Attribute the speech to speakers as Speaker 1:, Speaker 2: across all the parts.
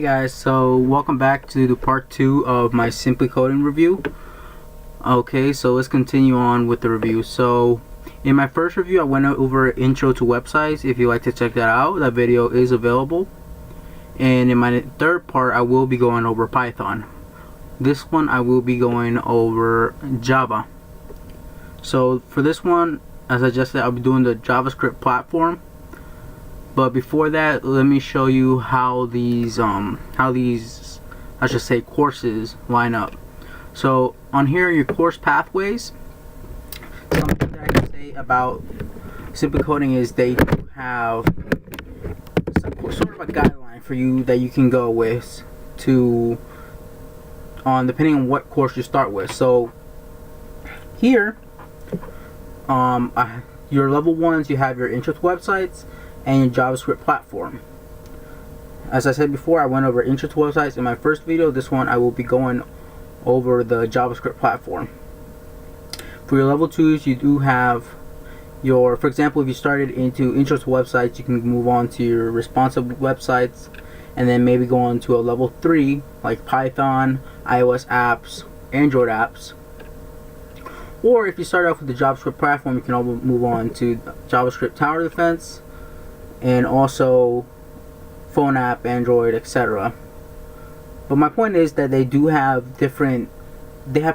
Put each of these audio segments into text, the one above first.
Speaker 1: Hey guys, so welcome back to the part 2 of my Simply Coding review. Okay, so let's continue on with the review. So in my first review I went over intro to websites. If you'd like to check that out, that video is available. And in my third part I will be going over Python. This one I will be going over Java. So for this one, as I just said, I'll be doing the JavaScript platform. But before that, let me show you how these I should say courses line up. So on here are your course pathways. Something that I can say about Simply Coding is they do have sort of a guideline for you that you can go with depending on what course you start with. So here, your level 1s, you have your intro to websites and your JavaScript platform. As I said before, I went over intro to websites in my first video. This one I will be going over the JavaScript platform. For your level 2s, you do have your, for example, if you started into intro to websites, you can move on to your responsive websites and then maybe go on to a level 3 like Python, iOS apps, Android apps. Or if you start off with the JavaScript platform, you can also move on to JavaScript tower defense and also phone app, Android, etc. But my point is that they do have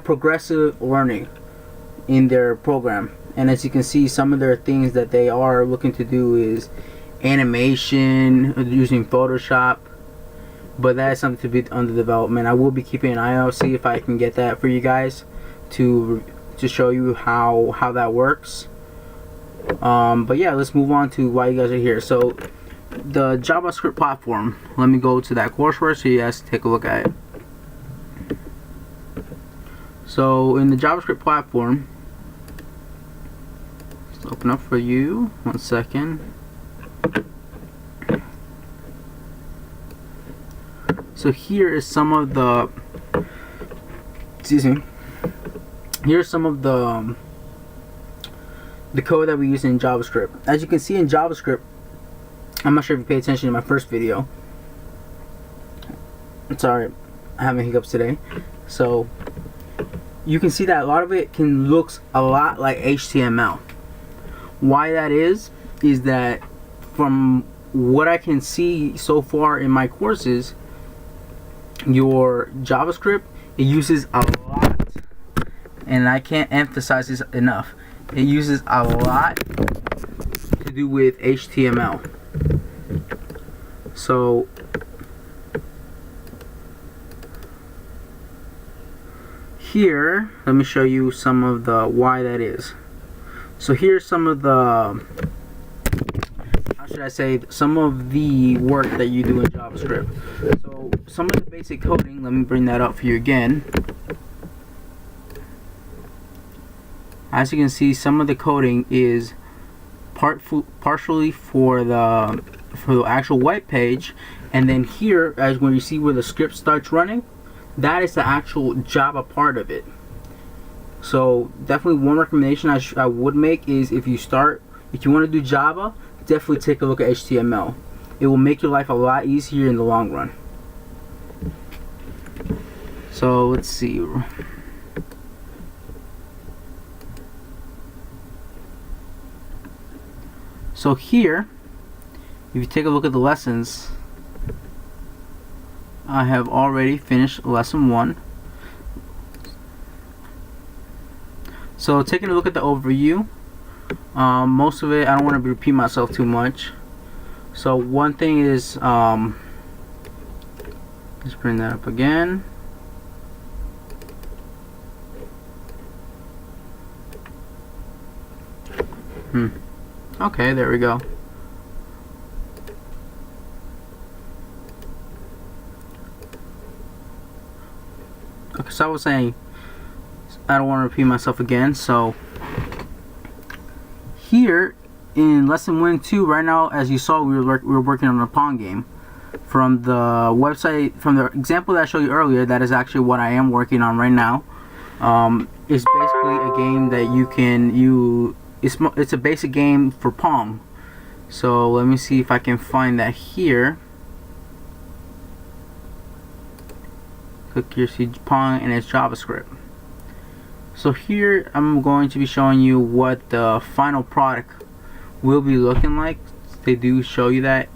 Speaker 1: progressive learning in their program. And as you can see, some of their things that they are looking to do is animation using Photoshop, but that is something to be under development. I will be keeping an eye out, see if I can get that for you guys to show you how that works. But yeah, let's move on to why you guys are here. So the JavaScript platform, let me go to that coursework so you guys take a look at it. So in the JavaScript platform, let's open up for you, 1 second. So here is some of the, here's some of the code that we use in JavaScript. As you can see in JavaScript, I'm not sure if you paid attention to my first video. Sorry, I'm having hiccups today. So you can see that a lot of it looks a lot like HTML. Why that is that from what I can see so far in my courses, your JavaScript, it uses a lot, and I can't emphasize this enough, it uses a lot to do with HTML. So here, let me show you some of the why that is. So here's some of the, how should I say, some of the work that you do in JavaScript. So some of the basic coding, let me bring that up for you again. As you can see, some of the coding is partially for the actual web page, and then here, as when you see where the script starts running, that is the actual Java part of it. So definitely one recommendation I would make is if you want to do Java, definitely take a look at HTML. It will make your life a lot easier in the long run. So let's see. So here, if you take a look at the lessons, I have already finished lesson 1. So taking a look at the overview, most of it, I don't want to repeat myself too much. So one thing is, let's bring that up again. Okay, there we go. Okay, so I was saying, I don't want to repeat myself again. So here in lesson 1 and 2, right now, as you saw, we were working on a Pong game. From the website, from the example that I showed you earlier, that is actually what I am working on right now. It's basically a game that it's a basic game for Pong. So let me see if I can find that here. click here, see Pong, and it's JavaScript. So here I'm going to be showing you what the final product will be looking like. They do show you that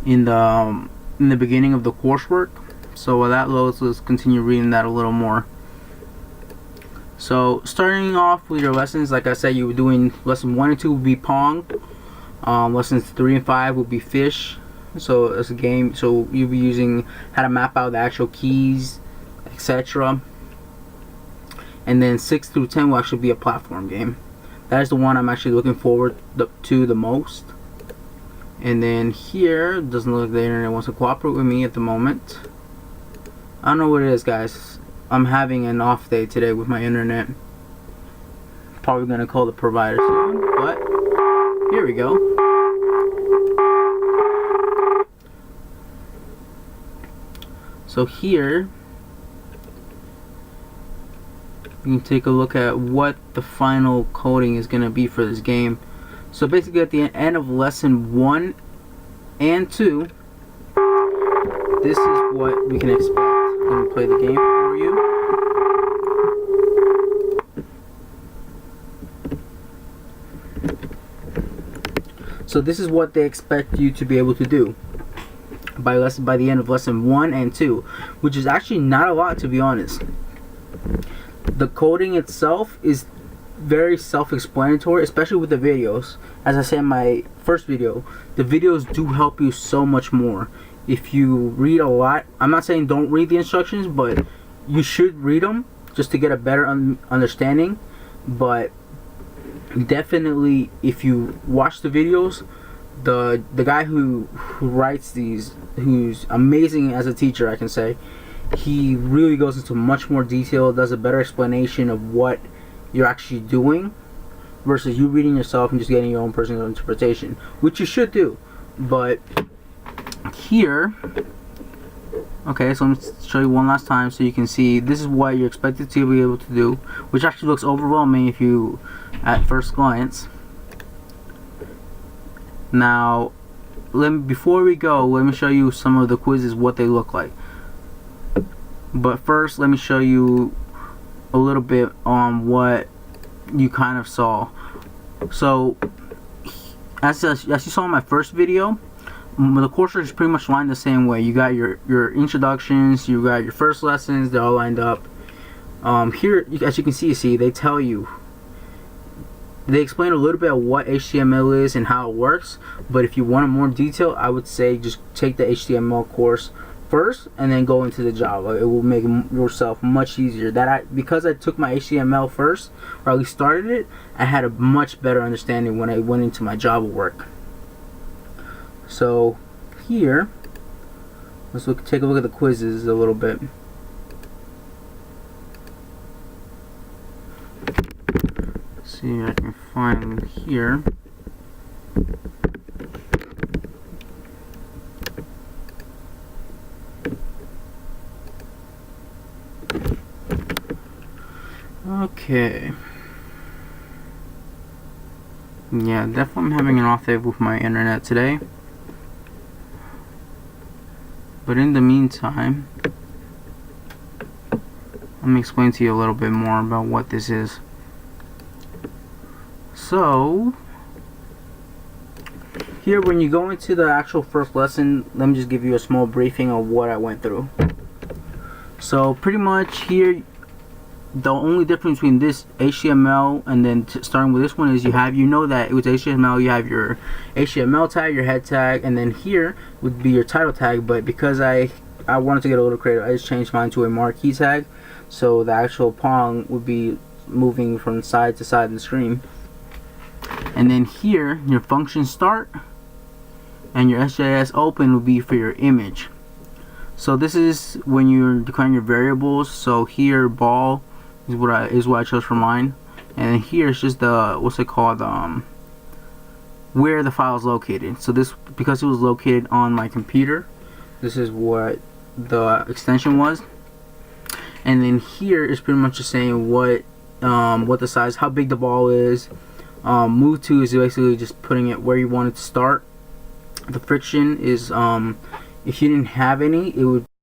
Speaker 1: in the beginning of the coursework. So while that loads, let's continue reading that a little more. So starting off with your lessons, like I said, you were doing lesson 1 and 2 would be Pong. Lessons 3 and 5 would be Fish. So it's a game. So you'll be using how to map out the actual keys, etc. And then 6 through 10 will actually be a platform game. That is the one I'm actually looking forward to the most. And then here, doesn't look like the internet wants to cooperate with me at the moment. I don't know what it is, guys. I'm having an off day today with my internet. Probably gonna call the provider soon, but here we go. So here you can take a look at what the final coding is gonna be for this game. So basically at the end of lesson 1 and 2, this is what we can expect. Let me play the game for you. So this is what they expect you to be able to do by the end of lesson 1 and 2, which is actually not a lot, to be honest. The coding itself is very self-explanatory, especially with the videos. As I said in my first video, the videos do help you so much more. If you read a lot, I'm not saying don't read the instructions, but you should read them just to get a better understanding. But definitely, if you watch the videos, the guy who writes these, who's amazing as a teacher, I can say, he really goes into much more detail, does a better explanation of what you're actually doing versus you reading yourself and just getting your own personal interpretation, which you should do. But here, okay, so let me show you one last time so you can see this is what you're expected to be able to do, which actually looks overwhelming if you at first glance. Now before we go, let me show you some of the quizzes, what they look like. But first, let me show you a little bit on what you kind of saw. So as you saw in my first video, the coursework is pretty much lined the same way. You got your introductions, you got your first lessons, they're all lined up. Here, as you can see, they tell you, they explain a little bit of what HTML is and how it works. But if you want more detail, I would say just take the HTML course first and then go into the Java. It will make yourself much easier. Because I took my HTML first, or at least started it, I had a much better understanding when I went into my Java work. So here, let's take a look at the quizzes a little bit. Let's see if I can find here. Okay. Yeah, definitely I'm having an off day with my internet today. But in the meantime, let me explain to you a little bit more about what this is. So, here when you go into the actual first lesson, let me just give you a small briefing of what I went through. So pretty much here, the only difference between this HTML and then starting with this one is you know that it was HTML, you have your HTML tag, your head tag, and then here would be your title tag. But because I wanted to get a little creative, I just changed mine to a marquee tag, so the actual Pong would be moving from side to side in the screen. And then here, your function start and your SJS open will be for your image. So this is when you're declaring your variables. So here, ball is what I chose for mine, and then here is just the where the file is located. So this, because it was located on my computer, this is what the extension was. And then here is pretty much just saying what the size, how big the ball is. Move to is basically just putting it where you want it to start. The friction is if you didn't have any, it would